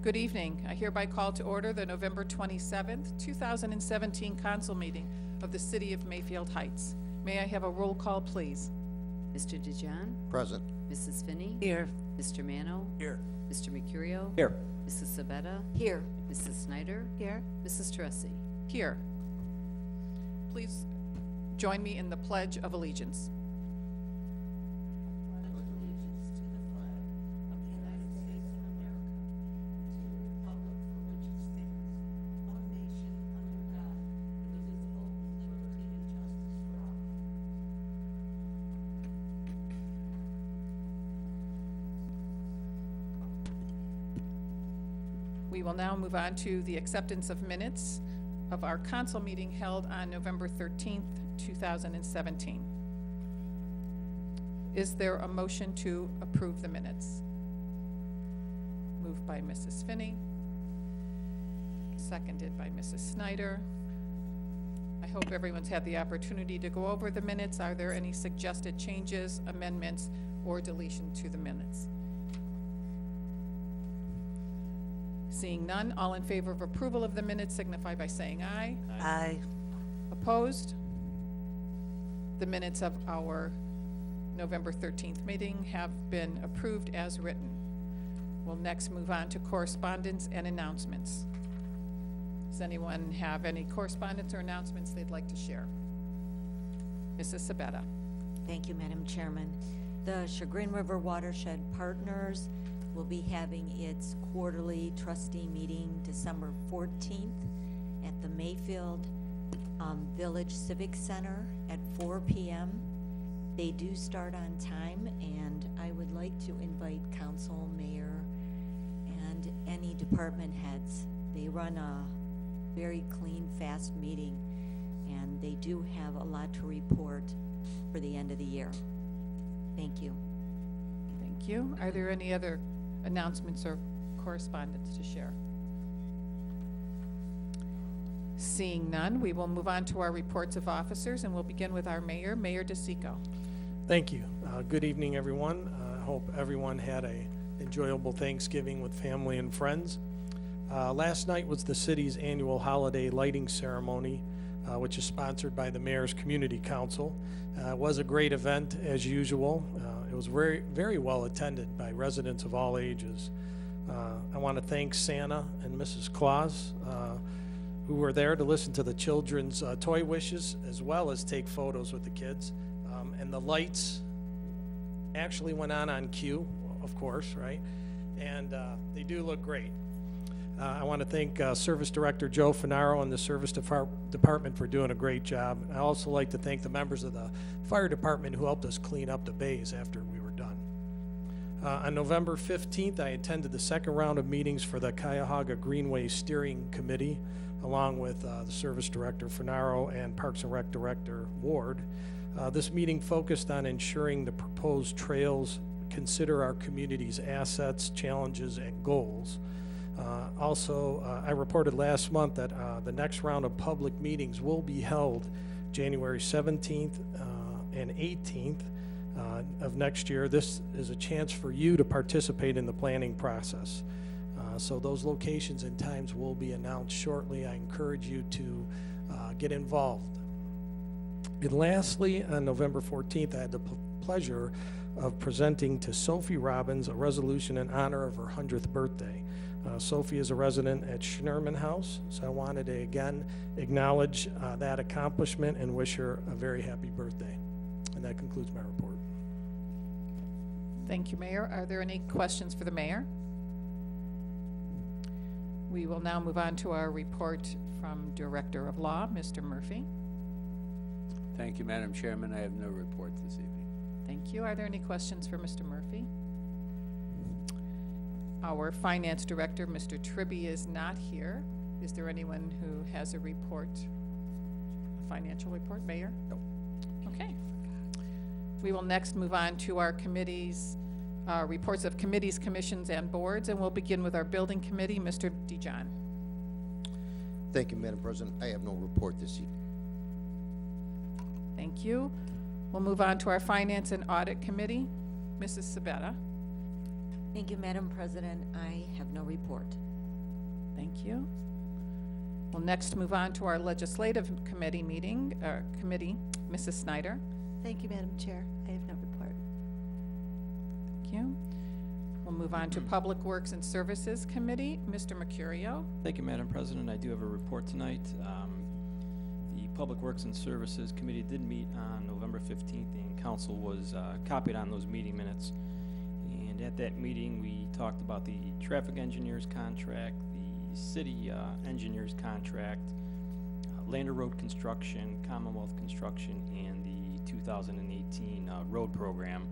Good evening. I hereby call to order the November 27th, 2017 council meeting of the City of Mayfield Heights. May I have a roll call, please? Mr. DeJohn? Present. Mrs. Finney? Here. Mr. Mano? Here. Mr. Mercurio? Here. Mrs. Sabetta? Here. Mrs. Snyder? Here. Mrs. Teresi? Here. Please join me in the Pledge of Allegiance. We will now move on to the acceptance of minutes of our council meeting held on November 13th, 2017. Is there a motion to approve the minutes? Moved by Mrs. Finney, seconded by Mrs. Snyder. I hope everyone's had the opportunity to go over the minutes. Are there any suggested changes, amendments, or deletion to the minutes? Seeing none, all in favor of approval of the minutes signify by saying aye. Aye. Opposed? The minutes of our November 13th meeting have been approved as written. We'll next move on to correspondence and announcements. Does anyone have any correspondence or announcements they'd like to share? Mrs. Sabetta. Thank you, Madam Chairman. The Chagrin River Watershed Partners will be having its quarterly trustee meeting December 14th at the Mayfield Village Civic Center at 4 p.m. They do start on time, and I would like to invite council, mayor, and any department heads. They run a very clean, fast meeting, and they do have a lot to report for the end of the year. Thank you. Thank you. Are there any other announcements or correspondence to share? Seeing none, we will move on to our reports of officers, and we'll begin with our mayor, Mayor DeSico. Thank you. Good evening, everyone. I hope everyone had a enjoyable Thanksgiving with family and friends. Last night was the city's annual holiday lighting ceremony, which is sponsored by the Mayor's Community Council. It was a great event, as usual. It was very, very well attended by residents of all ages. I want to thank Santa and Mrs. Claus, who were there to listen to the children's toy wishes, as well as take photos with the kids. And the lights actually went on cue, of course, right? And they do look great. I want to thank Service Director Joe Finaro and the Service Department for doing a great job. I also like to thank the members of the Fire Department who helped us clean up the bays after we were done. On November 15th, I attended the second round of meetings for the Cuyahoga Greenway Steering Committee, along with the Service Director Finaro and Parks and Rec Director Ward. This meeting focused on ensuring the proposed trails consider our community's assets, challenges, and goals. I reported last month that the next round of public meetings will be held January 17th and 18th of next year. This is a chance for you to participate in the planning process. So those locations and times will be announced shortly. I encourage you to get involved. And lastly, on November 14th, I had the pleasure of presenting to Sophie Robbins a resolution in honor of her 100th birthday. Sophie is a resident at Schnerman House, so I wanted to again acknowledge that accomplishment and wish her a very happy birthday. And that concludes my report. Thank you, Mayor. Are there any questions for the mayor? We will now move on to our report from Director of Law, Mr. Murphy. Thank you, Madam Chairman. I have no report this evening. Thank you. Are there any questions for Mr. Murphy? Our Finance Director, Mr. Tribby, is not here. Is there anyone who has a report, a financial report? Mayor? No. Okay. We will next move on to our committees, reports of committees, commissions, and boards, and we'll begin with our Building Committee, Mr. DeJohn. Thank you, Madam President. I have no report this evening. Thank you. We'll move on to our Finance and Audit Committee, Mrs. Sabetta. Thank you, Madam President. I have no report. Thank you. We'll next move on to our legislative committee meeting, committee. Mrs. Snyder. Thank you, Madam Chair. I have no report. Thank you. We'll move on to Public Works and Services Committee. Mr. Mercurio. Thank you, Madam President. I do have a report tonight. The Public Works and Services Committee did meet on November 15th, and council was copied on those meeting minutes. And at that meeting, we talked about the traffic engineer's contract, the city engineer's contract, Lander Road construction, Commonwealth construction, and the 2018 road program.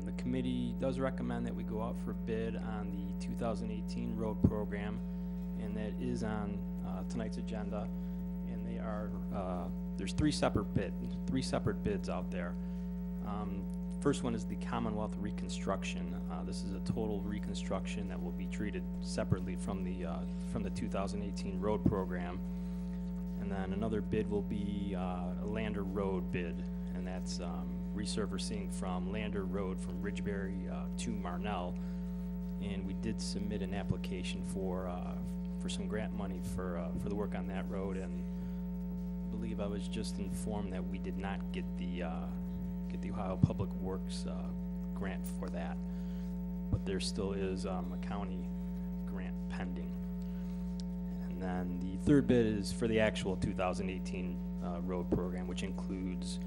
The committee does recommend that we go out for bid on the 2018 road program, and that is on tonight's agenda. And they are there's three separate bids out there. First one is the Commonwealth reconstruction. This is a total reconstruction that will be treated separately from the 2018 road program. And then another bid will be a Lander Road bid, and that's resurfacing from Lander Road from Ridgeberry to Marnell. And we did submit an application for some grant money for the work on that road, and I believe I was just informed that we did not get the Ohio Public Works grant for that, but there still is a county grant pending. And then the third bid is for the actual 2018 road program, which includes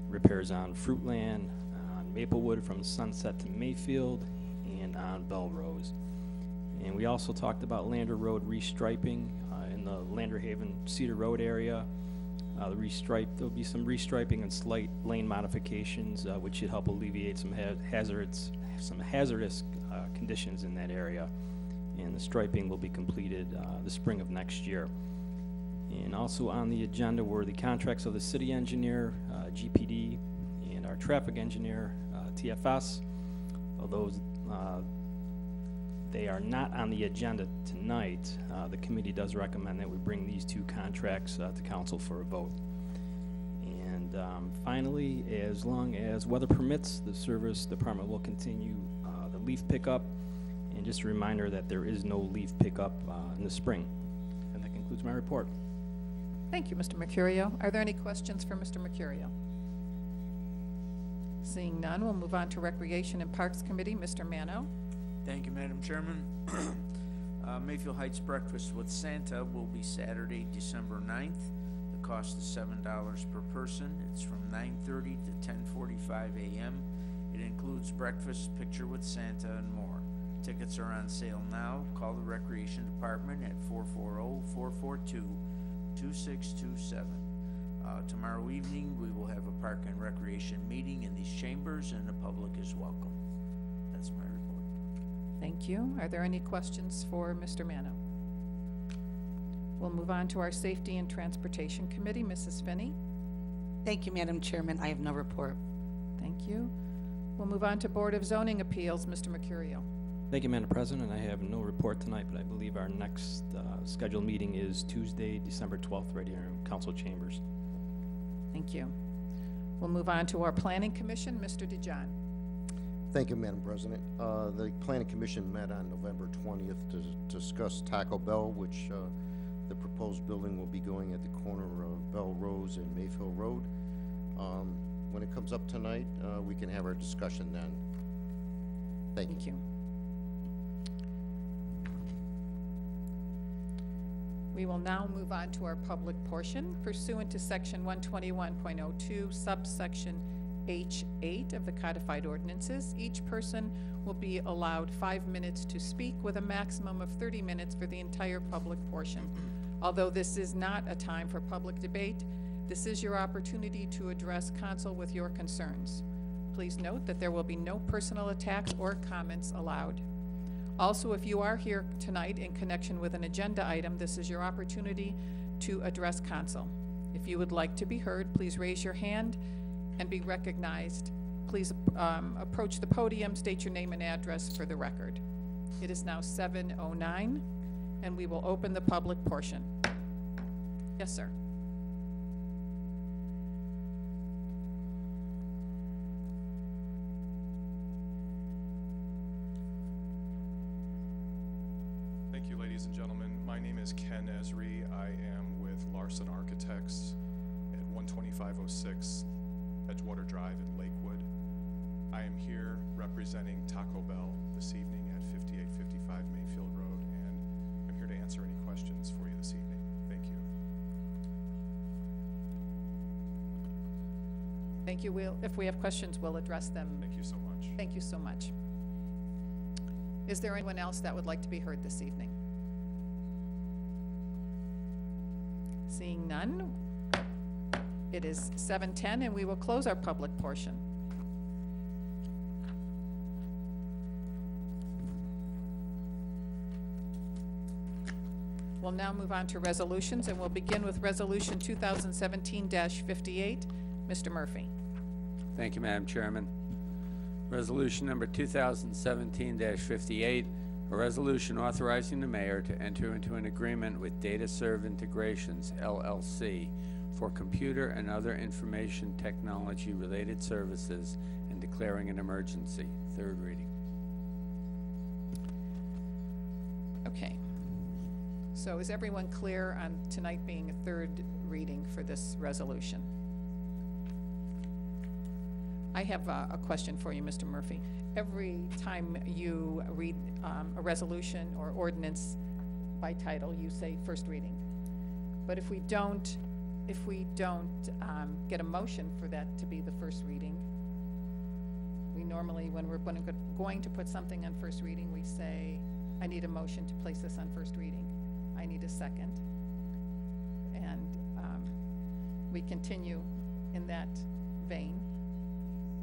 repairs on Fruitland, on Maplewood from Sunset to Mayfield, and on Belrose. And we also talked about Lander Road restriping in the Lander Haven Cedar Road area. There'll be some restriping and slight lane modifications, which should help alleviate some hazardous conditions in that area. And the striping will be completed the spring of next year. And also on the agenda were the contracts of the city engineer, GPD, and our traffic engineer, TFS. Although they are not on the agenda tonight, the committee does recommend that we bring these two contracts to council for a vote. And finally, as long as weather permits, the service department will continue the leaf pickup. And just a reminder that there is no leaf pickup in the spring. And that concludes my report. Thank you, Mr. Mercurio. Are there any questions for Mr. Mercurio? Seeing none, we'll move on to Recreation and Parks Committee. Mr. Mano. Thank you, Madam Chairman. Mayfield Heights Breakfast with Santa will be Saturday, December 9th. The cost is $7 per person. It's from 9:30 to 10:45 a.m. It includes breakfast, picture with Santa, and more. Tickets are on sale now. Call the Recreation Department at 440-442-2627. Tomorrow evening, we will have a Park and Recreation meeting in these chambers, and the public is welcome. That's my report. Thank you. Are there any questions for Mr. Mano? We'll move on to our Safety and Transportation Committee. Mrs. Finney. Thank you, Madam Chairman. I have no report. Thank you. We'll move on to Board of Zoning Appeals. Mr. Mercurio. Thank you, Madam President. I have no report tonight, but I believe our next scheduled meeting is Tuesday, December 12th, right here in council chambers. Thank you. We'll move on to our Planning Commission. Mr. DeJohn. Thank you, Madam President. The Planning Commission met on November 20th to discuss Taco Bell, which the proposed building will be going at the corner of Belrose and Mayfield Road. When it comes up tonight, we can have our discussion then. Thank you. Thank you. We will now move on to our public portion. Pursuant to Section 121.02, subsection H8 of the codified ordinances, each person will be allowed 5 minutes to speak with a maximum of 30 minutes for the entire public portion. Although this is not a time for public debate, this is your opportunity to address council with your concerns. Please note that there will be no personal attacks or comments allowed. Also, if you are here tonight in connection with an agenda item, this is your opportunity to address council. If you would like to be heard, please raise your hand and be recognized. Please approach the podium, state your name and address for the record. It is now 7:09, and we will open the public portion. Yes, sir. Thank you, ladies and and gentlemen. My name is Ken Esri. I am with Larson Architects at 12506 Edgewater Drive in Lakewood. I am here representing Taco Bell this evening at 5855 Mayfield Road, and I'm here to answer any questions for you this evening. Thank you. Thank you. If we have questions, we'll address them. Thank you so much. Thank you so much. Is there anyone else that would like to be heard this evening? Seeing none, it is 7:10 and we will close our public portion. We'll now move on to resolutions, and we'll begin with Resolution 2017-58. Mr. Murphy. Thank you, Madam Chairman. Resolution number 2017-58, a resolution authorizing the mayor to enter into an agreement with DataServe Integrations, LLC, for computer and other information technology-related services and declaring an emergency. Third reading. Okay. So is everyone clear on tonight being a third reading for this resolution? I have a question for you, Mr. Murphy. Every time you read a resolution or ordinance by title, you say first reading. But if we don't get a motion for that to be the first reading, we normally, when we're going to put something on first reading, we say, I need a motion to place this on first reading. I need a second. And we continue in that vein,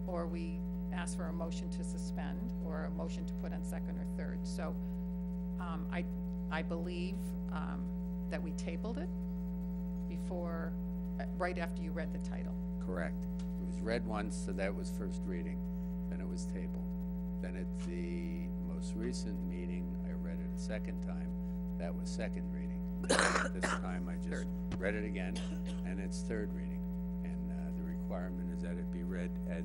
or we ask for a motion to suspend or a motion to put on second or third. So I believe that we tabled it before, right after you read the title. Correct. It was read once, so that was first reading. Then it was tabled. Then at the most recent meeting, I read it a second time. That was second reading. This time I just read it again, and it's third reading. And the requirement is that it be read at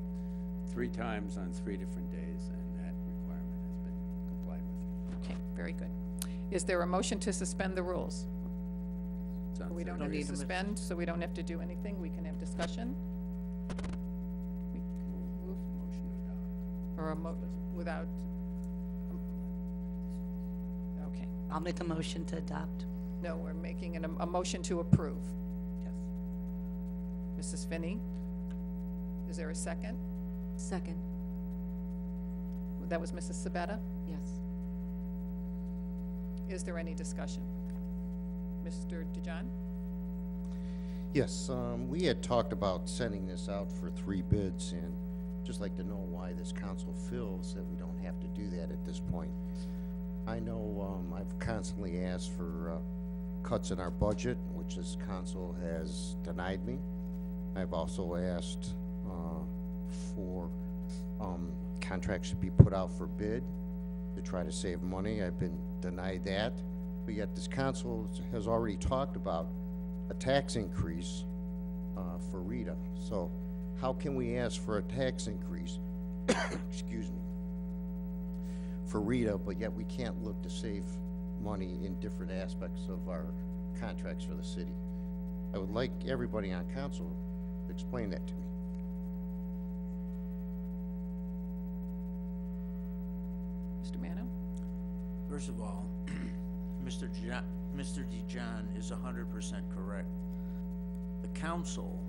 3 times on 3 different days, and that requirement has been complied with. Okay, very good. Is there a motion to suspend the rules? It's on We third don't have to reading. suspend, so we don't have to do anything. We can have discussion. Move motion to adopt. Or without, okay. I'll make a motion to adopt. No, we're making a motion to approve. Yes. Mrs. Finney, is there a second? Second. That was Mrs. Sabetta. Yes. Is there any discussion? Mr. DeJohn? Yes, we had talked about sending this out for 3 bids, and just like to know why this council feels that we don't have to do that at this point. I know I've constantly asked for cuts in our budget, which this council has denied me. I've also asked for contracts to be put out for bid to try to save money. I've been denied that, but yet this council has already talked about a tax increase for Rita. So how can we ask for a tax increase, excuse me, for Rita, but yet we can't look to save money in different aspects of our contracts for the city? I would like everybody on council to explain that to me. Mr. Mano? First of all, Mr. DeJohn is 100% correct. The council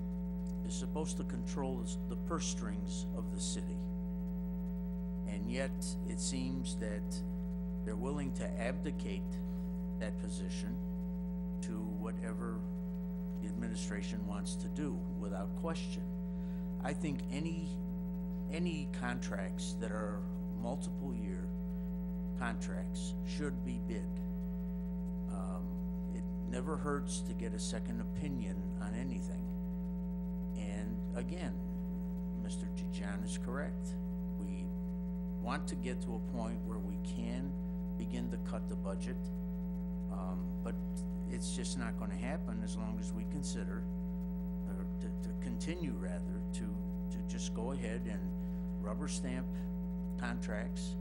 is supposed to control the purse strings of the city. And yet, it seems that they're willing to abdicate that position to whatever the administration wants to do without question. I think any contracts that are multiple year contracts should be bid. It never hurts to get a second opinion on anything. And again, Mr. DeJohn is correct. We want to get to a point where we can begin to cut the budget, but it's just not going to happen as long as we consider, or to continue rather, to just go ahead and rubber stamp contracts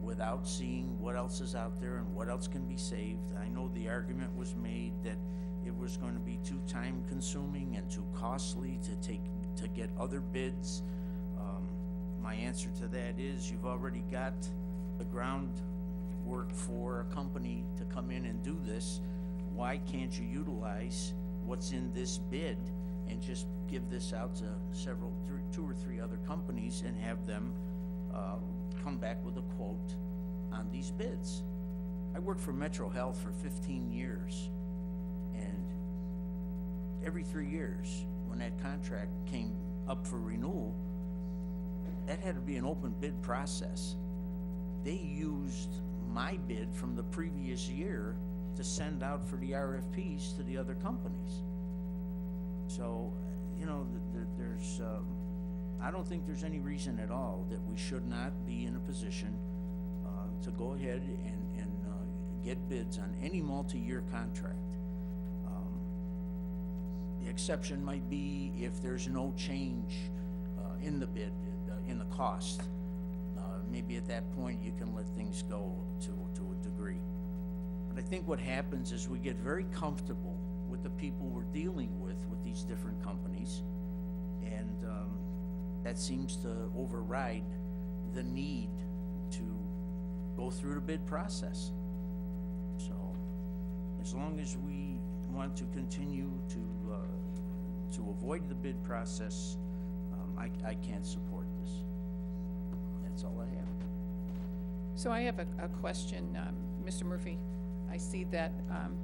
without seeing what else is out there and what else can be saved. I know the argument was made that it was going to be too time-consuming and too costly to get other bids. My answer to that is, you've already got the groundwork for a company to come in and do this. Why can't you utilize what's in this bid and just give this out to two or three other companies and have them come back with a quote on these bids? I worked for Metro Health for 15 years, and every 3 years, when that contract came up for renewal, that had to be an open bid process. They used my bid from the previous year to send out for the RFPs to the other companies. So, you know, there's, I don't think there's any reason at all that we should not be in a position to go ahead and get bids on any multi-year contract. The exception might be if there's no change in the bid, in the cost. Maybe at that point you can let things go to a degree. But I think what happens is we get very comfortable with the people we're dealing with these different companies, and that seems to override the need to go through the bid process. So as long as we want to continue to avoid the bid process, I can't support this. That's all I have. So I have a question, Mr. Murphy. I see that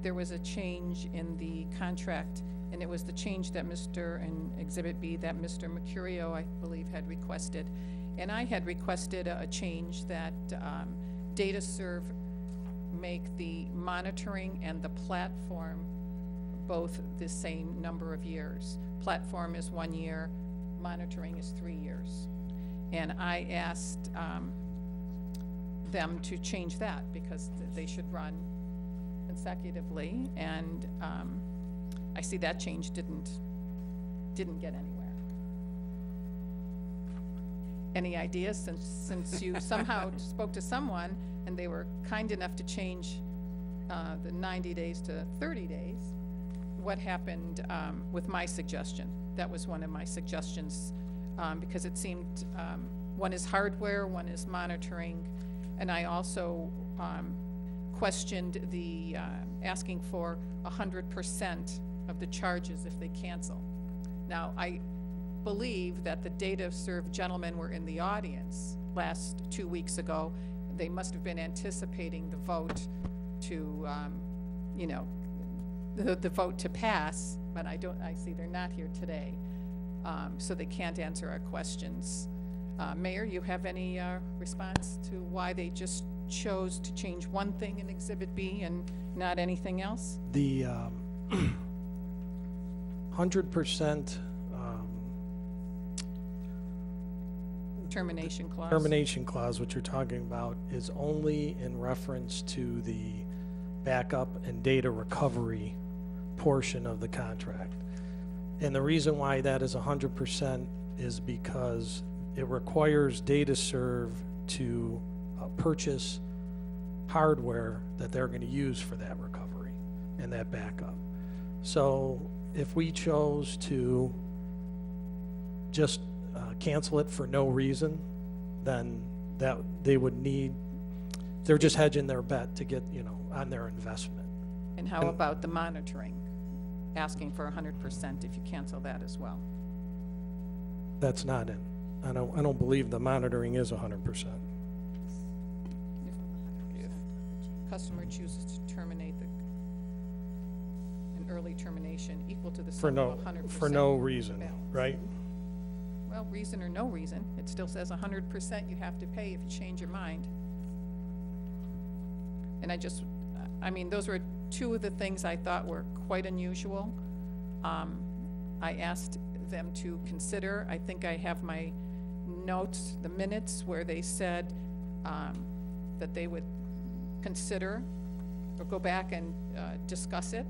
there was a change in the contract, and it was the change that in Exhibit B that Mr. Mercurio, I believe, had requested. And I had requested a change that DataServe make the monitoring and the platform both the same number of years. Platform is 1 year, monitoring is 3 years. And I asked them to change that because they should run consecutively, and I see that change didn't get anywhere. Any ideas, since you somehow spoke to someone and they were kind enough to change the 90 days to 30 days, what happened with my suggestion? That was one of my suggestions, because it seemed one is hardware, one is monitoring, and I also questioned the asking for 100% of the charges if they cancel. Now, I believe that the DataServe gentlemen were in the audience last 2 weeks ago. They must have been anticipating the vote to, you know, the vote to pass, but I see they're not here today, so they can't answer our questions. Mayor, you have any response to why they just chose to change one thing in Exhibit B and not anything else? The 100% Termination clause? termination clause, what you're talking about, is only in reference to the backup and data recovery portion of the contract. And the reason why that is 100% is because it requires DataServe to purchase hardware that they're going to use for that recovery and that backup. So if we chose to just cancel it for no reason, then that they would need, they're just hedging their bet to get, you know, on their investment. And how about the monitoring? Asking for 100% if you cancel that as well? That's not in. I don't believe the monitoring is 100%. If customer chooses to terminate an early termination equal to the sum of 100%. For no reason, balance. right? Well, reason or no reason, it still says 100% you have to pay if you change your mind. And I mean, those were two of the things I thought were quite unusual. I asked them to consider, I think I have my notes, the minutes, where they said that they would consider or go back and discuss it.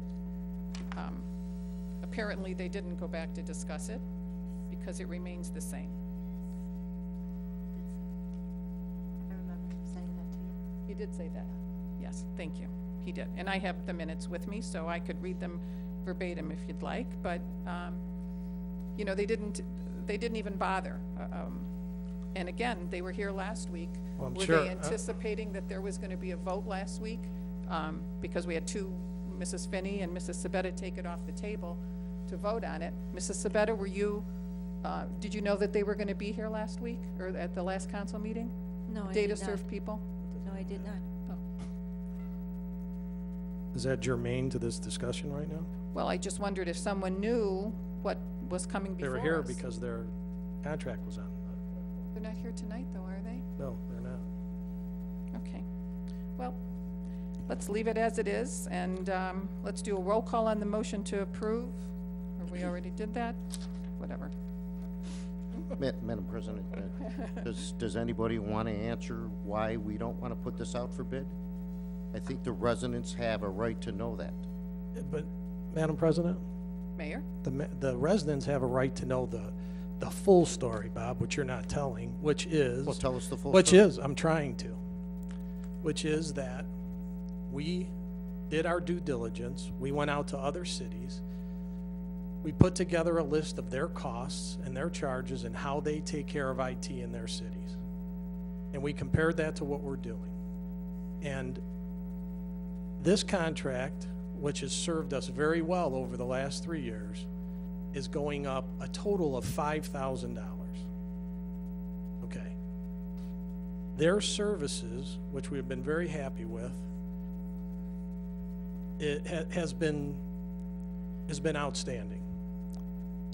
Apparently, they didn't go back to discuss it because it remains the same. I remember him saying that to you. He did say that. Yes, thank you. He did. And I have the minutes with me, so I could read them verbatim if you'd like, but, you know, they didn't even bother. And again, they were here last week. Well, I'm Were sure, they anticipating that there was gonna be a vote last week? Because we had two, Mrs. Finney and Mrs. Sabetta, take it off the table to vote on it. Mrs. Sabetta, were you, did you know that they were gonna be here last week, or at the last council meeting? No, I Data did not. serve people? No, I did not. Oh. Is that germane to this discussion right now? Well, I just wondered if someone knew what was coming They before were here us. because their contract was on. They're not here tonight, though, are they? No, they're not. Okay. Well, let's leave it as it is, and let's do a roll call on the motion to approve. Or we already did that? Whatever. Madam President, does anybody want to answer why we don't want to put this out for bid? I think the residents have a right to know that. But, Madam President, Mayor? the residents have a right to know the full story, Bob, which you're not telling, which is. Well, tell us the full Which story. is, I'm trying to, which is that we did our due diligence, we went out to other cities, we put together a list of their costs and their charges and how they take care of IT in their cities. And we compared that to what we're doing. And this contract, which has served us very well over the last 3 years, is going up a total of $5,000. Okay. Their services, which we've been very happy with, it has been outstanding.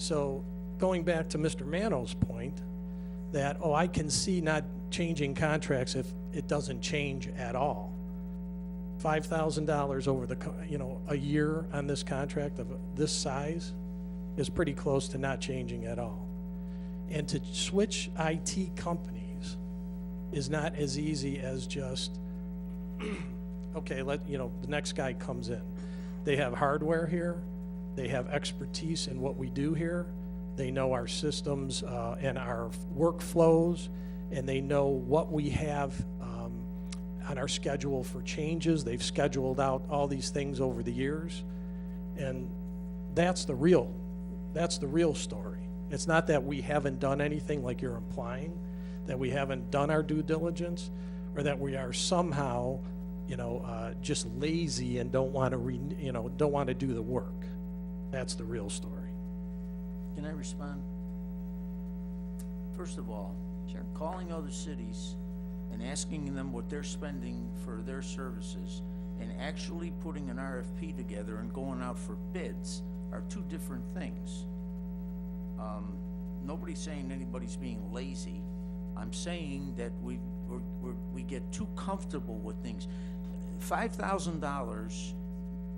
So going back to Mr. Mano's point that, oh, I can see not changing contracts if it doesn't change at all. $5,000 over a year on this contract of this size is pretty close to not changing at all. And to switch IT companies is not as easy as just, okay, the next guy comes in. They have hardware here, they have expertise in what we do here, they know our systems and our workflows, and they know what we have on our schedule for changes. They've scheduled out all these things over the years, and that's the real story. It's not that we haven't done anything like you're implying, that we haven't done our due diligence, or that we are somehow, just lazy and don't want to do the work. That's the real story. Can I respond? First of all, Sure. calling other cities and asking them what they're spending for their services and actually putting an RFP together and going out for bids are two different things. Nobody's saying anybody's being lazy. I'm saying that we get too comfortable with things. $5,000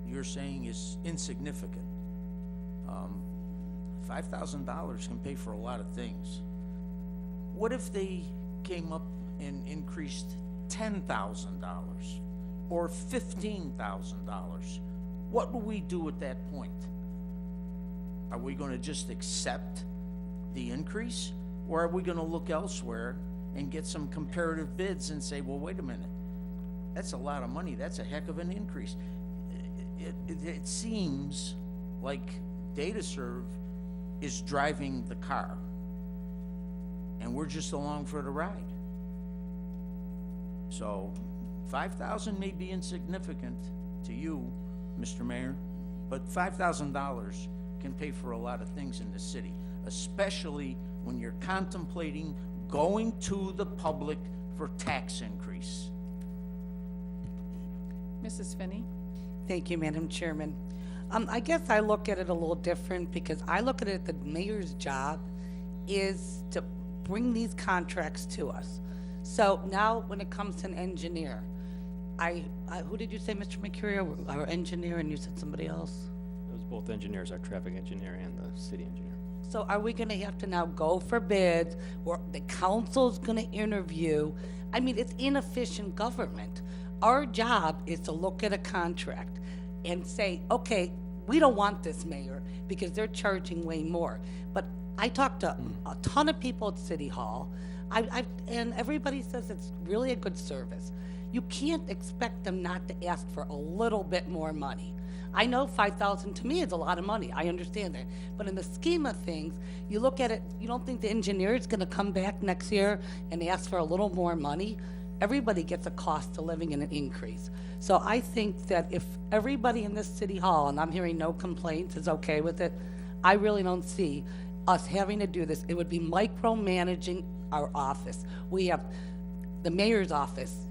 you're saying is insignificant. $5,000 can pay for a lot of things. What if they came up and increased $10,000 or $15,000? What will we do at that point? Are we going to just accept the increase, or are we going to look elsewhere and get some comparative bids and say, well, wait a minute, that's a lot of money, that's a heck of an increase? It seems like DataServe is driving the car, and we're just along for the ride. So $5,000 may be insignificant to you, Mr. Mayor, but $5,000 can pay for a lot of things in the city, especially when you're contemplating going to the public for tax increase. Mrs. Finney? Thank you, Madam Chairman. I guess I look at it a little different because I look at it, the mayor's job is to bring these contracts to us. So now when it comes to an engineer, who did you say, Mr. Mercurio, our engineer, and you said somebody else? It was both engineers, our traffic engineer and the city engineer. So are we gonna have to now go for bids, or the council's gonna interview? I mean, it's inefficient government. Our job is to look at a contract and say, okay, we don't want this, Mayor, because they're charging way more. But I talked to a ton of people at City Hall, and everybody says it's really a good service. You can't expect them not to ask for a little bit more money. I know 5,000 to me is a lot of money, I understand that. But in the scheme of things, you look at it, you don't think the engineer is gonna come back next year and ask for a little more money? Everybody gets a cost of living and an increase. So I think that if everybody in this city hall, and I'm hearing no complaints, is okay with it, I really don't see us having to do this. It would be micromanaging our office. We have the mayor's office,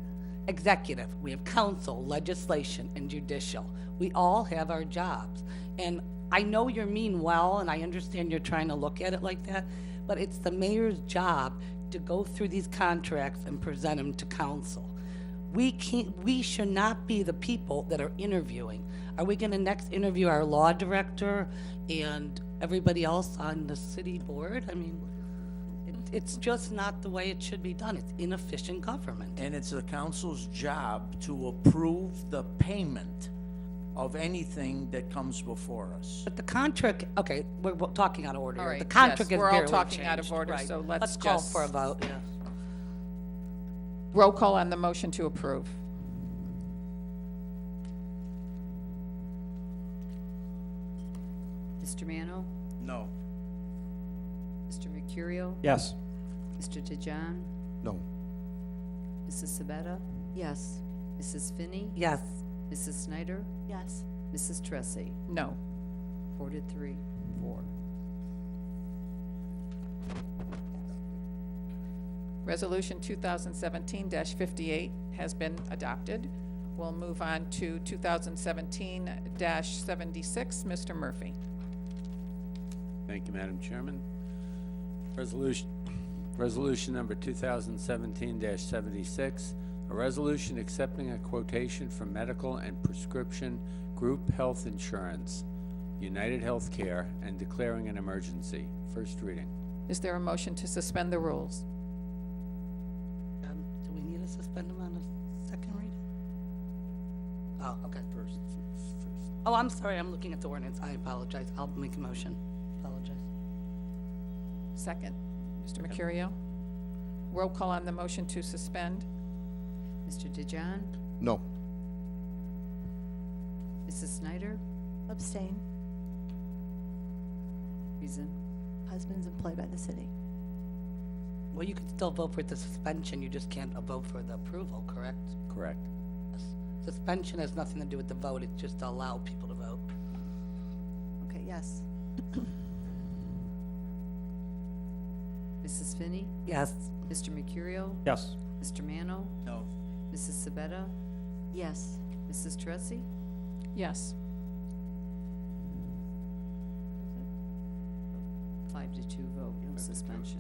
executive, we have council, legislation, and judicial. We all have our jobs. And I know you mean well, and I understand you're trying to look at it like that, but it's the mayor's job to go through these contracts and present them to council. We should not be the people that are interviewing. Are we gonna next interview our law director and everybody else on the city board? I mean, it's just not the way it should be done. It's inefficient government. And it's the council's job to approve the payment of anything that comes before us. But the contract, okay, we're talking out of order All here. right, The contract yes, is we're all barely talking out of changed, order, right. so let's call just- for a vote, yeah. Roll call on the motion to approve. Mr. Mano? No. Mr. Mercurio? Yes. Mr. DeJong? No. Mrs. Sabetta? Yes. Mrs. Finney? Yes. Mrs. Snyder? Yes. Mrs. Tressi? No. 4-3, 4. Resolution 2017-58 has been adopted. We'll move on to 2017-76. Mr. Murphy. Thank you, Madam Chairman. Resolution number 2017-76, a resolution accepting a quotation from medical and prescription group health insurance, United Healthcare, and declaring an emergency. First reading. Is there a motion to suspend the rules? Do we need to suspend them on a second reading? Oh, okay. First. Oh, I'm sorry, I'm looking at the ordinance. I apologize. I'll make a motion. Apologize. Second. Mr. Mercurio. Roll call on the motion to suspend. Mr. DeJong? No. Mrs. Snyder? Abstain. Reason? Husband's employed by the city. Well, you could still vote for the suspension, you just can't vote for the approval, correct? Correct. Suspension has nothing to do with the vote, it's just to allow people to vote. Okay, yes. Mrs. Finney? Yes. Mr. Mercurio? Yes. Mr. Mano? No. Mrs. Sabetta? Yes. Mrs. Tressi? Yes. 5-2 vote, no suspension.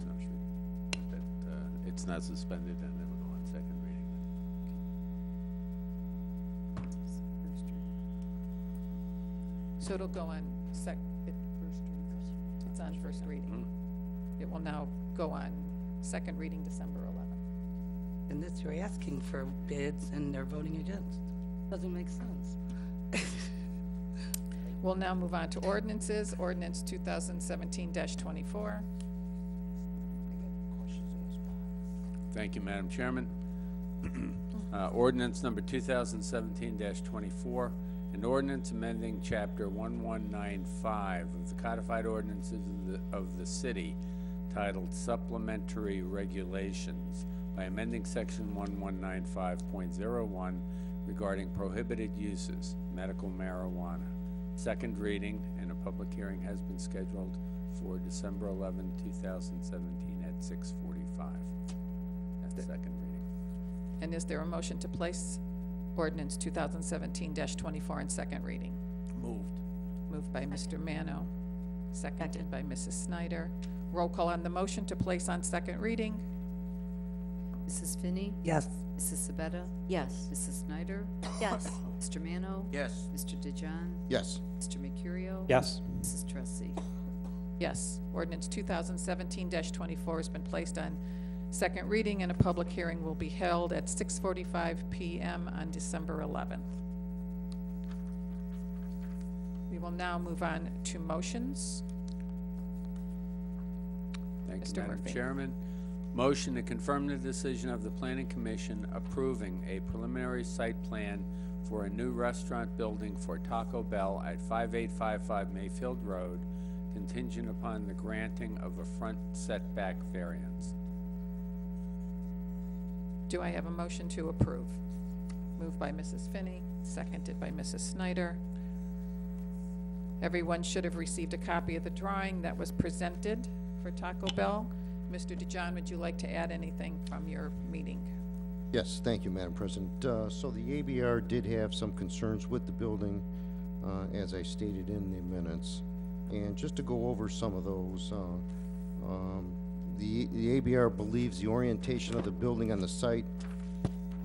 It's not suspended, and then we'll go on second reading. First reading. So it'll go on it's on first reading. It will now go on second reading December 11th. And this, you're asking for bids and they're voting against. Doesn't make sense. We'll now move on to ordinances. Ordinance 2017-24. Thank you, Madam Chairman. Ordinance number 2017-24, an ordinance amending Chapter 1195 of the Codified Ordinances of the City titled Supplementary Regulations by amending Section 1195.01 regarding prohibited uses, medical marijuana. Second reading, and a public hearing has been scheduled for December 11, 2017 at 6:45. That's the second reading. And is there a motion to place ordinance 2017-24 on second reading? Moved. Moved by Mr. Mano, seconded by Mrs. Snyder. Roll call on the motion to place on second reading. Mrs. Finney? Yes. Mrs. Sabetta? Yes. Mrs. Snyder? Yes. Mr. Mano? Yes. Mr. DeJong? Yes. Mr. Mercurio? Yes. Mrs. Tressi? Yes. Ordinance 2017-24 has been placed on second reading, and a public hearing will be held at 6:45 p.m. on December 11th. We will now move on to motions. Thank you, Mr. Madam Murphy. Chairman. Motion to confirm the decision of the Planning Commission approving a preliminary site plan for a new restaurant building for Taco Bell at 5855 Mayfield Road, contingent upon the granting of a front setback variance. Do I have a motion to approve? Moved by Mrs. Finney, seconded by Mrs. Snyder. Everyone should have received a copy of the drawing that was presented for Taco Bell. Mr. DeJohn, would you like to add anything from your meeting? Yes, thank you, Madam President. So the ABR did have some concerns with the building, as I stated in the minutes. And just to go over some of those, the ABR believes the orientation of the building on the site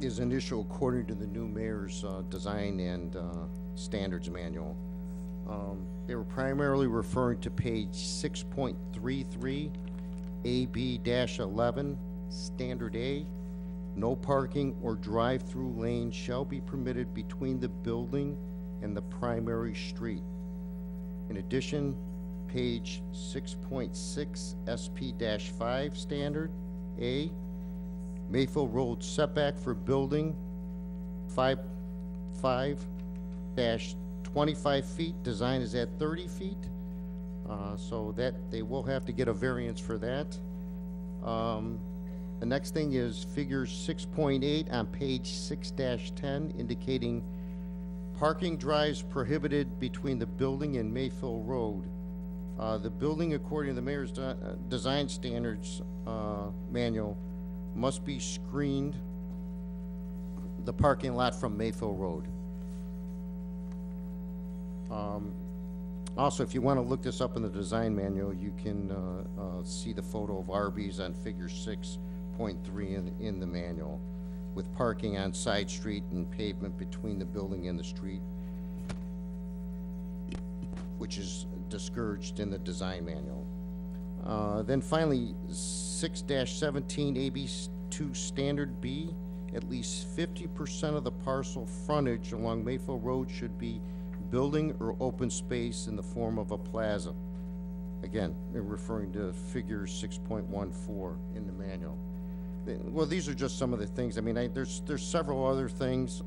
is an issue according to the new mayor's design and standards manual. They were primarily referring to page 6.33, AB-11, Standard A. No parking or drive-through lane shall be permitted between the building and the primary street. In addition, page 6.6, SP-5, Standard A, Mayfield Road setback for building 5.5-25 feet, design is at 30 feet. So that they will have to get a variance for that. The next thing is figure 6.8 on page 6-10, indicating parking drives prohibited between the building and Mayfield Road. The building, according to the mayor's design standards manual, must be screened, the parking lot from Mayfield Road. Also, if you want to look this up in the design manual, you can see the photo of Arby's on figure 6.3 in the manual, with parking on side street and pavement between the building and the street, which is discouraged in the design manual. Then finally, 6-17 AB2 Standard B, at least 50% of the parcel frontage along Mayfield Road should be building or open space in the form of a plaza. Again, they're referring to figure 6.14 in the manual. Well, these are just some of the things. I mean, there's several other things.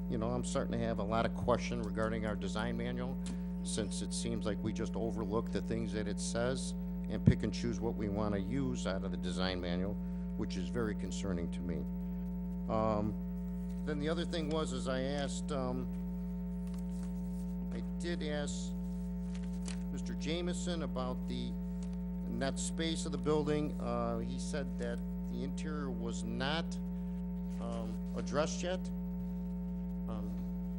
You know, I'm starting to have a lot of question regarding our design manual, since it seems like we just overlook the things that it says and pick and choose what we want to use out of the design manual, which is very concerning to me. Then the other thing was, is I did ask Mr. Jameson about the net space of the building. He said that the interior was not addressed yet. I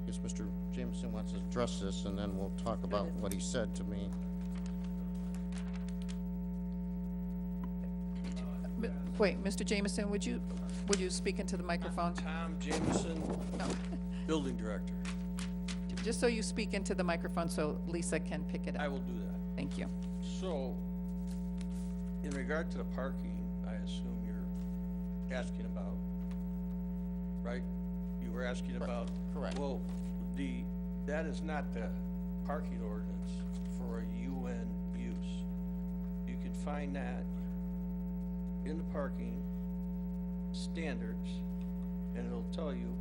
guess Mr. Jameson wants to address this, and then we'll talk about what he said to me. Wait, Mr. Jameson, would you speak into the microphone? Tom Jameson, No. Building Director. Just so you speak into the microphone so Lisa can pick it up. I will do that. Thank you. So, in regard to the parking, I assume you're asking about, right? You were asking about? Correct. Well, that is not the parking ordinance for a UN use. You can find that in the parking standards, and it'll tell you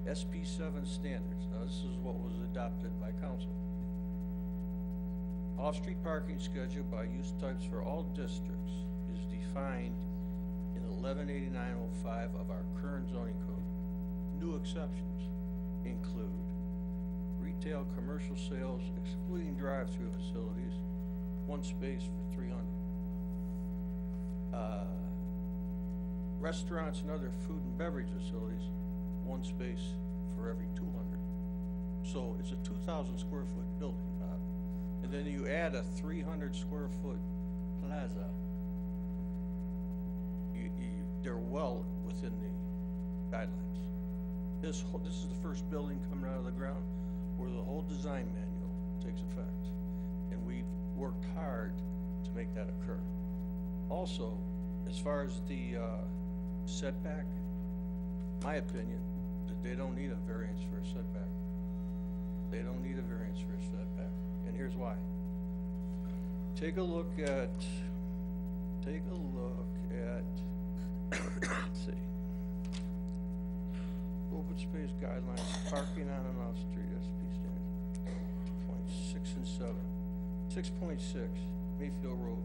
SP7 standards. Now, this is what was adopted by council. Off-street parking schedule by use types for all districts is defined in 118905 of our current zoning code. New exceptions include retail commercial sales, excluding drive-through facilities, one space for 300. Restaurants and other food and beverage facilities, one space for every 200. So it's a 2,000 square foot building, Bob. And then you add a 300 square foot plaza. They're well within the guidelines. This is the first building coming out of the ground where the whole design manual takes effect. And we've worked hard to make that occur. Also, as far as the setback, my opinion, that they don't need a variance for a setback. They don't need a variance for a setback, and here's why. Take a look at take a look at, let's see. Open space guidelines, parking on and off street, SP standards, point 6 and 7. 6.6, Mayfield Road,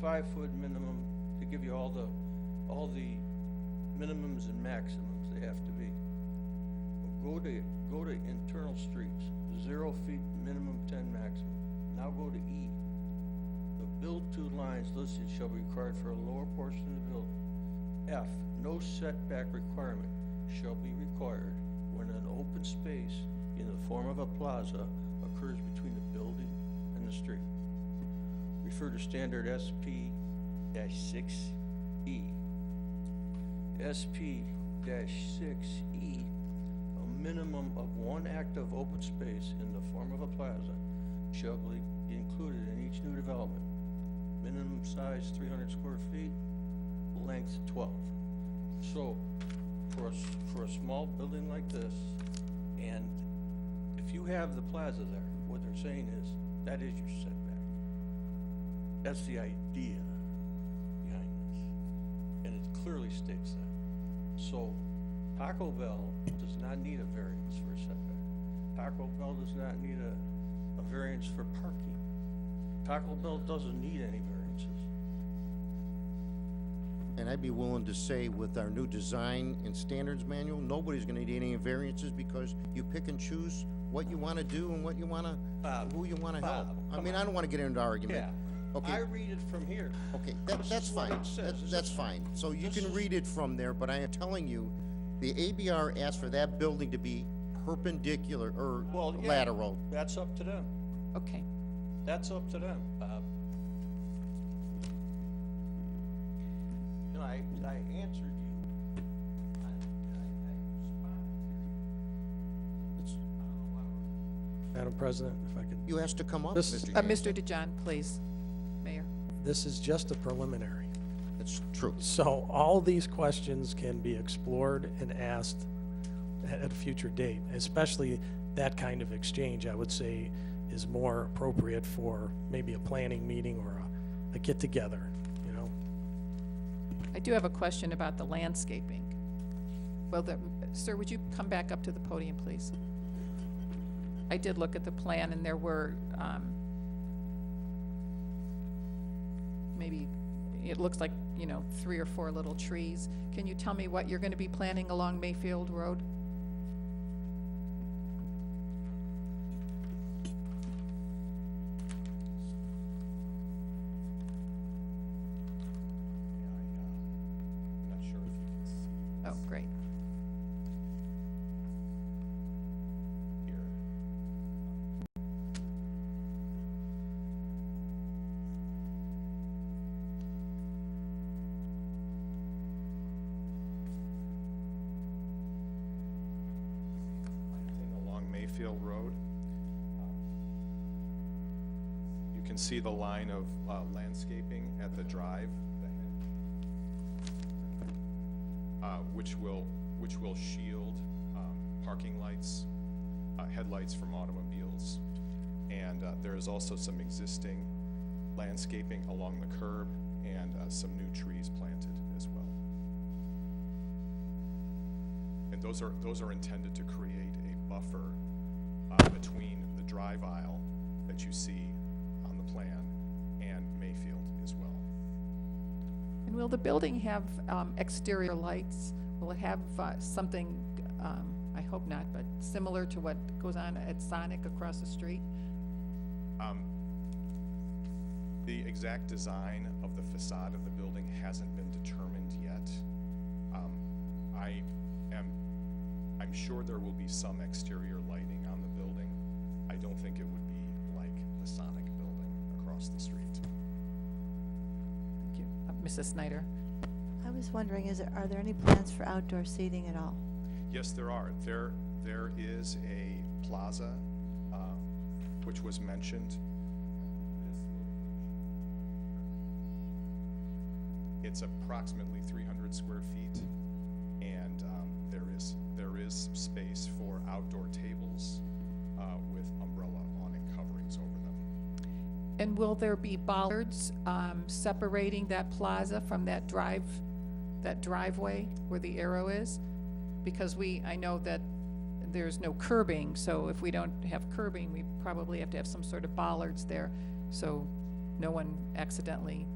5-foot minimum, to give you all the minimums and maximums they have to be. Go to internal streets, 0 feet minimum, 10 maximum. Now go to E. The build to lines listed shall be required for a lower portion of the building. F, no setback requirement shall be required when an open space in the form of a plaza occurs between the building and the street. Refer to standard SP-6E. SP-6E, a minimum of one active open space in the form of a plaza shall be included in each new development. Minimum size 300 square feet, length 12. So for a small building like this, and if you have the plaza there, what they're saying is that is your setback. That's the idea behind this, and it clearly states that. So Taco Bell does not need a variance for a setback. Taco Bell does not need a variance for parking. Taco Bell doesn't need any variances. And I'd be willing to say with our new design and standards manual, nobody's gonna need any variances because you pick and choose what you wanna do and what you wanna, who you wanna help. Bob, I come mean, I don't wanna get into argument. Yeah. Okay. I read it from here. Okay, This that's is what fine. it says. That's fine. So you this can is- read it from there, but I am telling you, the ABR asked for that building to be perpendicular or Well, yeah. lateral. That's up to them. Okay. That's up to them, Bob. You know, I answered you. I responded to you. I don't know why we're. Madam President, if I could, You asked to come up, This- Mr. Yancey. Mr. DeJohn, please. Mayor. this is just a preliminary. That's true. So all these questions can be explored and asked at a future date, especially that kind of exchange, I would say, is more appropriate for maybe a planning meeting or a get-together, you know? I do have a question about the landscaping. Well, sir, would you come back up to the podium, please? I did look at the plan, and there were, maybe, it looks like, 3 or 4 little trees. Can you tell me what you're gonna be planting along Mayfield Road? I'm not sure if you can see Oh, great. here. Planting along Mayfield Road. You can see the line of landscaping at the drive, which will shield parking lights, headlights from automobiles. And there is also some existing landscaping along the curb and some new trees planted as well. And those are intended to create a buffer between the drive aisle that you see on the plan and Mayfield as well. And will the building have exterior lights? Will it have something, I hope not, but similar to what goes on at Sonic across the street? The exact design of the facade of the building hasn't been determined yet. I'm sure there will be some exterior lighting on the building. I don't think it would be like the Sonic building across the street. Thank you. Mrs. Snyder? I was wondering, are there any plans for outdoor seating at all? Yes, there are. There is a plaza, which was mentioned. It's approximately 300 square feet, and there is space for outdoor tables with umbrella awning coverings over them. And will there be bollards separating that plaza from that driveway where the arrow is? Because I know that there's no curbing, so if we don't have curbing, we probably have to have some sort of bollards there, so no one accidentally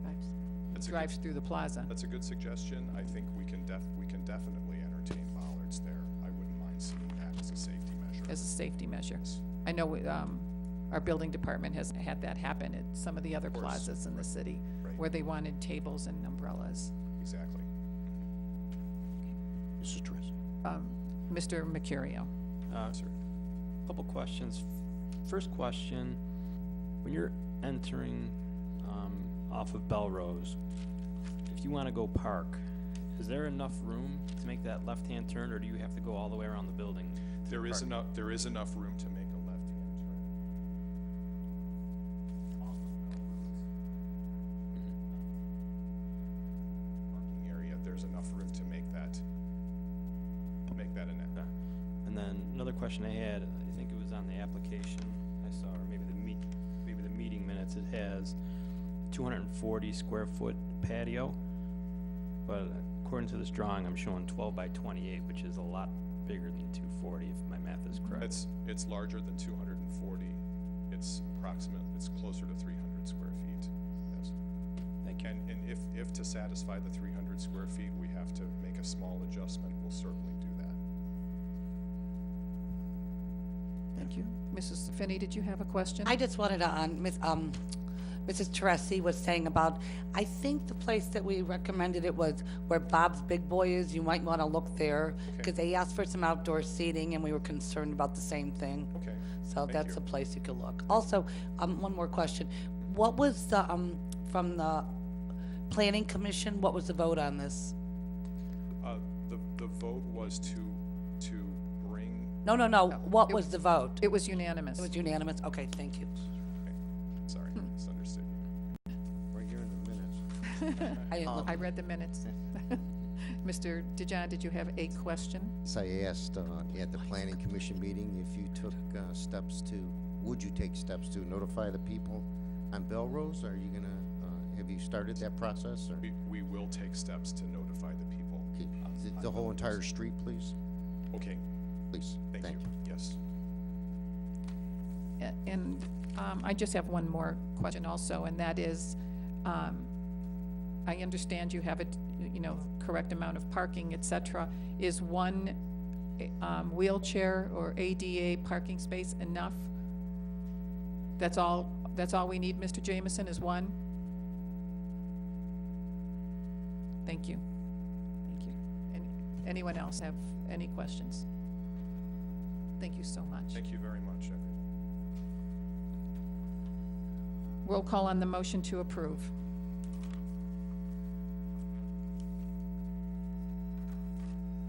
That's a good- drives through the plaza. That's a good suggestion. I think we can definitely entertain bollards there. I wouldn't mind seeing that as a safety measure. As a safety measure. I know our building department has had that happen at some of the other Of course, plazas in the city, right. where they wanted tables and umbrellas. Exactly. Mrs. Teresi. Mr. Mercurio. Sir. Couple questions. First question, when you're entering off of Belrose, if you want to go park, is there enough room to make that left-hand turn, or do you have to go all the way around the building? to There is park? enough room to make a left-hand turn. Off of Belrose. Parking area, there's enough room to make that an Okay. And then another question I had, I think it was on the application I saw, or maybe the meeting minutes, it has 240 square foot patio, but according to this drawing, I'm showing 12 by 28, which is a lot bigger than 240, if my math is correct. It's larger than 240. It's closer to 300 square feet, yes. Thank you. And if to satisfy the 300 square feet, we have to make a small adjustment, we'll certainly do that. Thank you. Mrs. Finney, did you have a question? I just wanted to, Mrs. Teresi was saying about, I think the place that we recommended it was where Bob's Big Boy is. You might want to look there, because they asked for some outdoor seating, and we were concerned about the same thing. Okay. So Thank that's you. a place you could look. Also, one more question. What was the, from the Planning Commission, what was the vote on this? The vote was to bring, No, what it was the vote? It was unanimous. It was unanimous? Okay, thank you. sorry, misunderstood you. Right here in the minutes. I didn't look. I read the minutes. Mr. DeJohn, did you have a question? So I asked at the planning commission meeting if you took would you take steps to notify the people on Belrose? Are you have you started that process? Or We will take steps to notify the people. Okay, on the whole Belrose. entire street, please? Okay, Please, thank you. Yes. And I just have one more question also, and that is, I understand you have a, correct amount of parking, et cetera. Is one wheelchair or ADA parking space enough? That's all we need, Mr. Jamison, is one? Thank you. Thank you. Anyone else have any questions? Thank you so much. Thank you very much, everyone. Roll call on the motion to approve.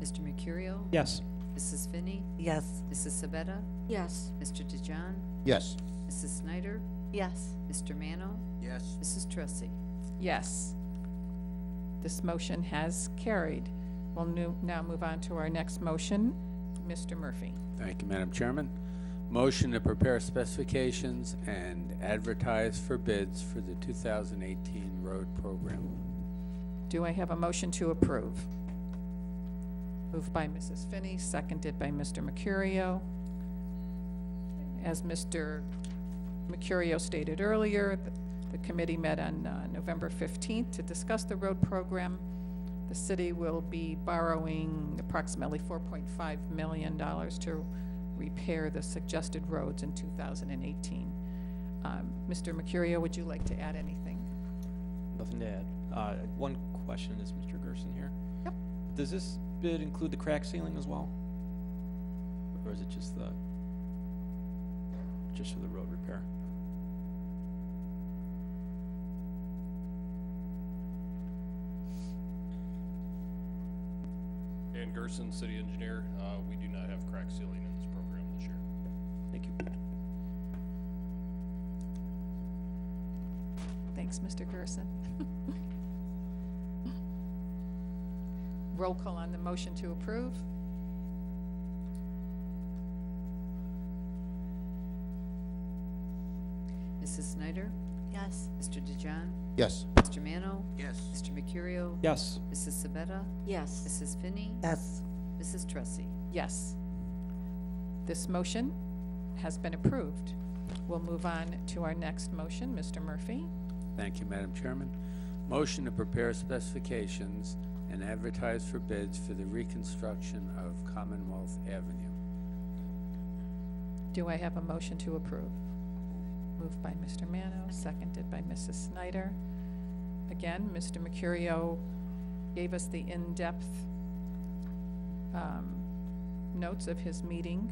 Mr. Mercurio? Yes. Mrs. Finney? Yes. Mrs. Sabetta? Yes. Mr. DeJohn? Yes. Mrs. Snyder? Yes. Mr. Mano? Yes. Mrs. Tressy? Yes. This motion has carried. We'll now move on to our next motion. Mr. Murphy. Thank you, Madam Chairman. Motion to prepare specifications and advertise for bids for the 2018 road program. Do I have a motion to approve? Moved by Mrs. Finney, seconded by Mr. Mercurio. As Mr. Mercurio stated earlier, the committee met on November 15th to discuss the road program. The city will be borrowing approximately $4.5 million to repair the suggested roads in 2018. Mr. Mercurio, would you like to add anything? Nothing to add. One question, is Mr. Gerson here? Yep. Does this bid include the crack ceiling as well? Or is it just for the road repair? Dan Gerson, city engineer. We do not have crack sealing in this program this year. Thank you. Thanks, Mr. Gerson. Roll call on the motion to approve. Mrs. Mrs. Snyder? Yes. Mr. DeJohn? Yes. Mr. Mano? Yes. Mr. Mercurio? Yes. Mrs. Sabetta? Yes. Mrs. Finney? Yes. Mrs. Tressi? Yes. This motion has been approved. We'll move on to our next motion. Mr. Murphy? Thank you, Madam Chairman. Motion to prepare specifications and advertise for bids for the reconstruction of Commonwealth Avenue. Do I have a motion to approve? Moved by Mr. Mano, seconded by Mrs. Snyder. Again, Mr. Mercurio gave us the in-depth notes of his meeting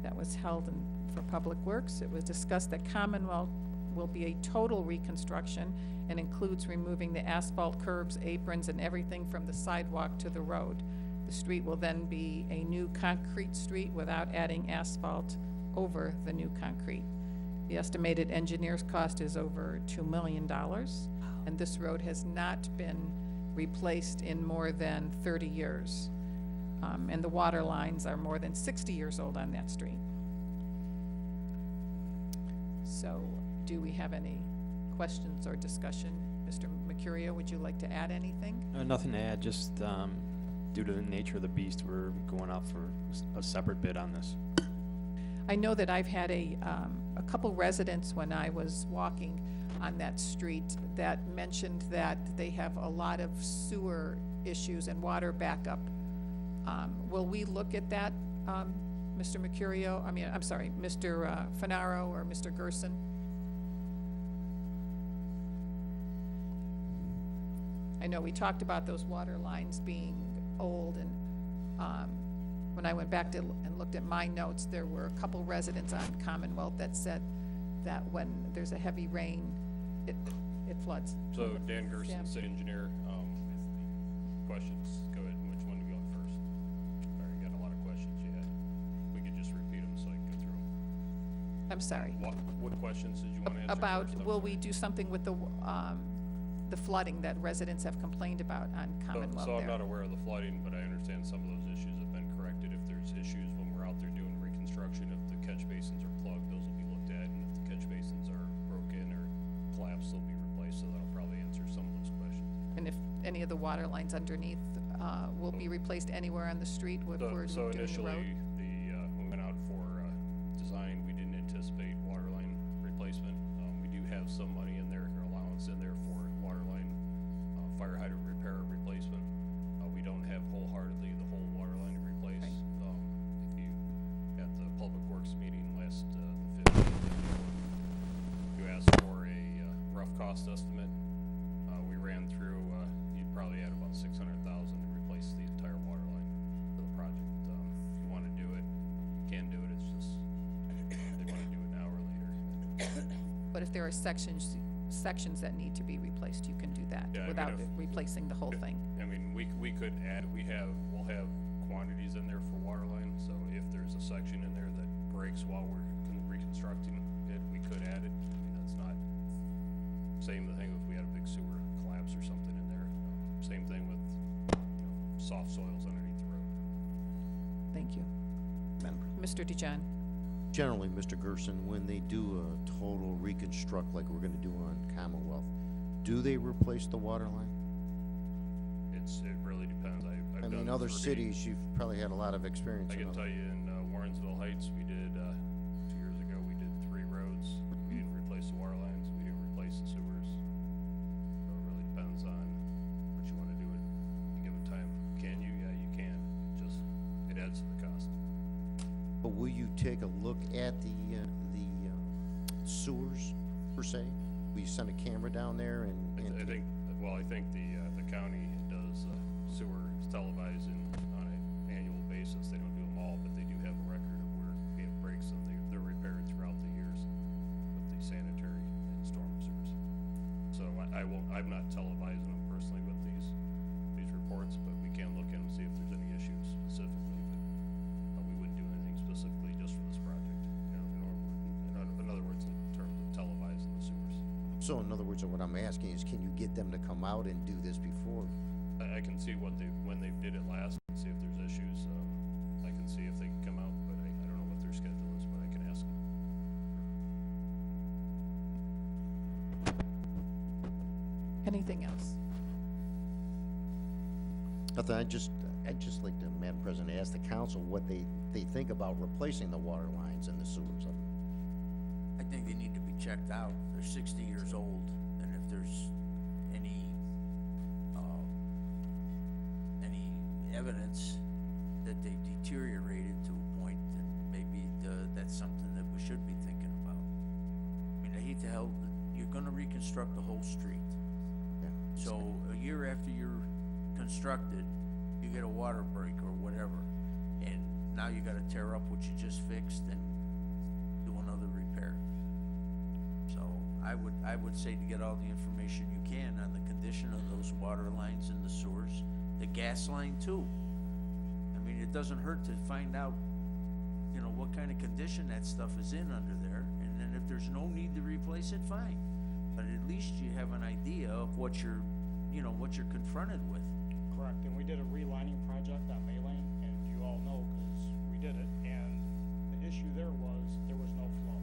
that was held for Public Works. It was discussed that Commonwealth will be a total reconstruction and includes removing the asphalt curbs, aprons, and everything from the sidewalk to the road. The street will then be a new concrete street without adding asphalt over the new concrete. The estimated engineer's cost is over $2 million, and this road has not been replaced in more than 30 years. And the water lines are more than 60 years old on that street. So, do we have any questions or discussion? Mr. Mercurio, would you like to add anything? Nothing to add, just due to the nature of the beast, we're going out for a separate bid on this. I know that I've had a couple residents when I was walking on that street that mentioned that they have a lot of sewer issues and water backup. Will we look at that, Mr. Mercurio? I'm sorry, Mr. Finaro or Mr. Gerson? I know we talked about those water lines being old, and when I went back and looked at my notes, there were a couple residents on Commonwealth that said that when there's a heavy rain, it floods. So Dan Gerson, Yeah. city engineer, questions, go ahead, which one do we want first? Sorry, you got a lot of questions you had. We could just repeat them so I can go through them. I'm sorry. What questions did you want to answer About, first? I'm will sorry. we do something with the flooding that residents have complained about on Commonwealth So I'm there? not aware of the flooding, but I understand some of those issues have been corrected. If there's issues when we're out there doing reconstruction, if the catch basins are plugged, those will be looked at, and if the catch basins are broken or collapsed, they'll be replaced, so that'll probably answer some of those questions. And if any of the water lines underneath will be replaced anywhere on the street if we're So doing the initially, road? when we went out for design, we didn't anticipate water line replacement. We do have some money in there, or allowance in there for water line, fire hydrant repair replacement. We don't have wholeheartedly the whole water line to replace. Right. If you, at the Public Works meeting last, the 15th, you asked for a rough cost estimate. We ran through, you'd probably add about $600,000 to replace the entire water line for the project. If you wanna do it, you can do it, it's just, they wanna do it now or later. But if there are sections that need to be replaced, you can do that Yeah, I mean, without if- replacing the whole thing. I mean, we could add, we'll have quantities in there for water line, so if there's a section in there that breaks while we're reconstructing it, we could add it. I mean, that's not, same thing if we had a big sewer collapse or something in there. Same thing with, soft soils underneath the road. Thank you. Madam President. Mr. DeJohn? Generally, Mr. Gerson, when they do a total reconstruct like we're gonna do on Commonwealth, do they replace the water line? It really depends. I've I done mean, other 30 cities, you've probably had a lot of experience I in can other- tell you in Warrensville Heights, we did, 2 years ago, we did 3 roads. We didn't replace the water lines, we didn't replace the sewers. So it really depends on what you wanna do at a given time. Can you? Yeah, you can. Just, it adds to the cost. But will you take a look at the sewers, per se? Will you send a camera down there and? I think, well, I think the county does sewer televising on an annual basis. They don't do them all, but they do have a record of where we have breaks, and they're repaired throughout the years with the sanitary and storm sewers. So I'm not televising them personally with these reports, but we can look at them, see if there's any issues specifically, but we wouldn't do anything specifically just for this project. In other words, in terms of televising the sewers. So in other words, what I'm asking is, can you get them to come out and do this before? I can see when they did it last, and see if there's issues. I can see if they can come out, but I don't know what their schedule is, but I can ask them. Anything else? Nothing, I'd just like to, Madam President, ask the council what they think about replacing the water lines and the sewers. I think they need to be checked out. They're 60 years old, and if there's any evidence that they deteriorated to a point, then maybe that's something that we should be thinking about. I mean, I hate to hell, you're gonna reconstruct the whole street. Yeah. So a year after you're constructed, you get a water break or whatever, and now you gotta tear up what you just fixed and do another repair. So I would say to get all the information you can on the condition of those water lines and the sewers, the gas line too. I mean, it doesn't hurt to find out, you know, what kind of condition that stuff is in under there, and then if there's no need to replace it, fine. But at least you have an idea of what you're confronted with. Correct, and we did a relining project on May Lane, and you all know, because we did it, and the issue there was no flow.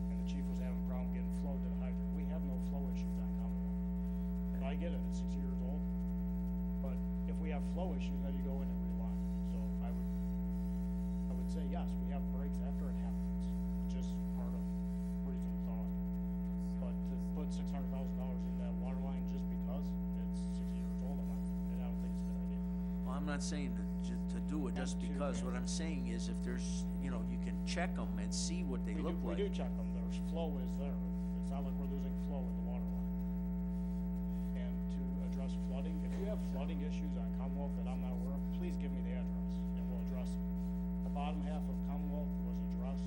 And the chief was having a problem getting flow to the hydrant. We have no flow issues on Commonwealth. And I get it, it's 60 years old, but if we have flow issues, then you go in and reline. So I would say, yes, we have breaks after it happens, just part of reason thought. But to put $600,000 in that water line just because it's 60 years old, I don't think it's a good idea. Well, I'm not saying to do it just because. What I'm saying is if there's, you know, you can check them and see what they look like. We do check them, there's flow is there, it's not like we're losing flow in the water line. And to address flooding, if you have flooding issues on Commonwealth that I'm not aware of, please give me the address and we'll address it. The bottom half of Commonwealth was addressed,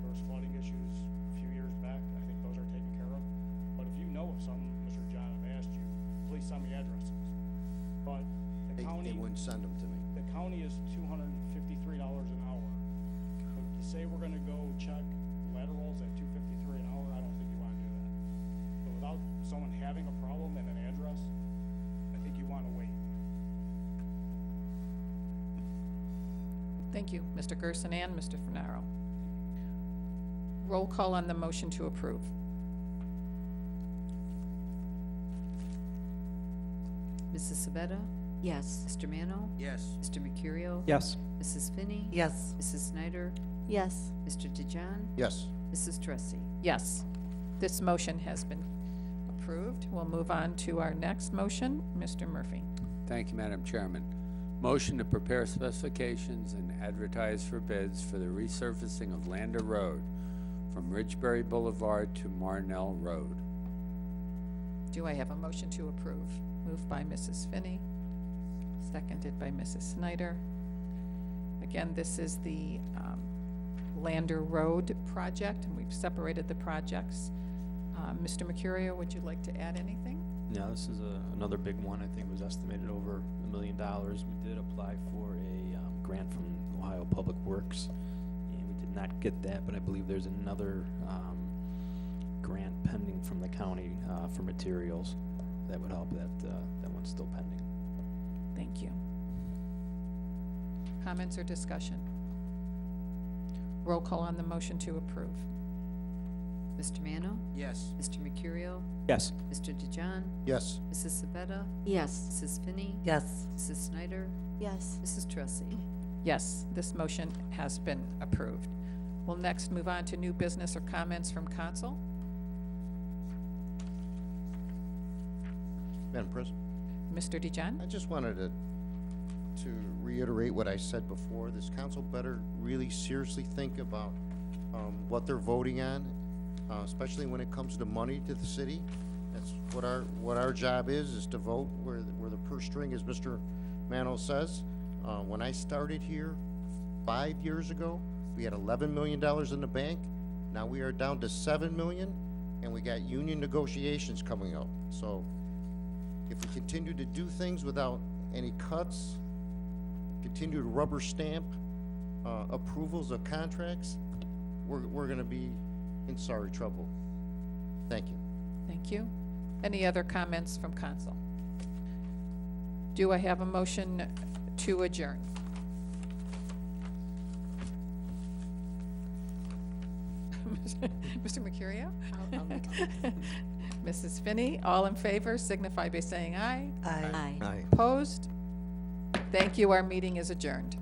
there was flooding issues a few years back, I think those are taken care of. But if you know of some, Mr. John, I've asked you, please send me addresses. But the county. They wouldn't send them to me. The county is $253 an hour. But to say we're gonna go check laterals at $253 an hour, I don't think you wanna do that. But without someone having a problem and an address, I think you wanna wait. Thank you, Mr. Gerson and Mr. Fenaro. Roll call on the motion to approve. Mrs. Sabetta? Yes. Mr. Mano? Yes. Mr. Mercurio? Yes. Mrs. Finney? Yes. Mrs. Snyder? Yes. Mr. DeJohn? Yes. Mrs. Tressi? Yes, this motion has been approved. We'll move on to our next motion. Mr. Murphy. Thank you, Madam Chairman. Motion to prepare specifications and advertise for bids for the resurfacing of Lander Road from Ridgebury Boulevard to Marnell Road. Do I have a motion to approve? Moved by Mrs. Finney, seconded by Mrs. Snyder. Again, this is the Lander Road project, and we've separated the projects. Mr. Mercurio, would you like to add anything? No, this is another big one. I think it was estimated over $1 million. We did apply for a grant from Ohio Public Works, and we did not get that, but I believe there's another grant pending from the county for materials that would help. That one's still pending. Thank you. Comments or discussion? Roll call on the motion to approve. Mr. Mano? Yes. Mr. Mercurio? Yes. Mr. DeJohn? Yes. Mrs. Sabetta? Yes. Mrs. Finney? Yes. Mrs. Snyder? Yes. Mrs. Tressi? Yes, this motion has been approved. We'll next move on to new business or comments from council. Madam President, Mr. DeJohn? I just wanted to reiterate what I said before. This council better really seriously think about what they're voting on, especially when it comes to money to the city. That's what our job is to vote where the purse string, as Mr. Mano says. When I started here 5 years ago, we had $11 million in the bank. Now we are down to $7 million, and we got union negotiations coming up. So if we continue to do things without any cuts, continue to rubber stamp approvals of contracts, we're going to be in sorry trouble. Thank you. Thank you. Any other comments from council? Do I have a motion to adjourn? Mr. Mercurio? Mrs. Finney. All in favor signify by saying aye. Aye. Aye. Aye. Opposed? Thank you. Our meeting is adjourned.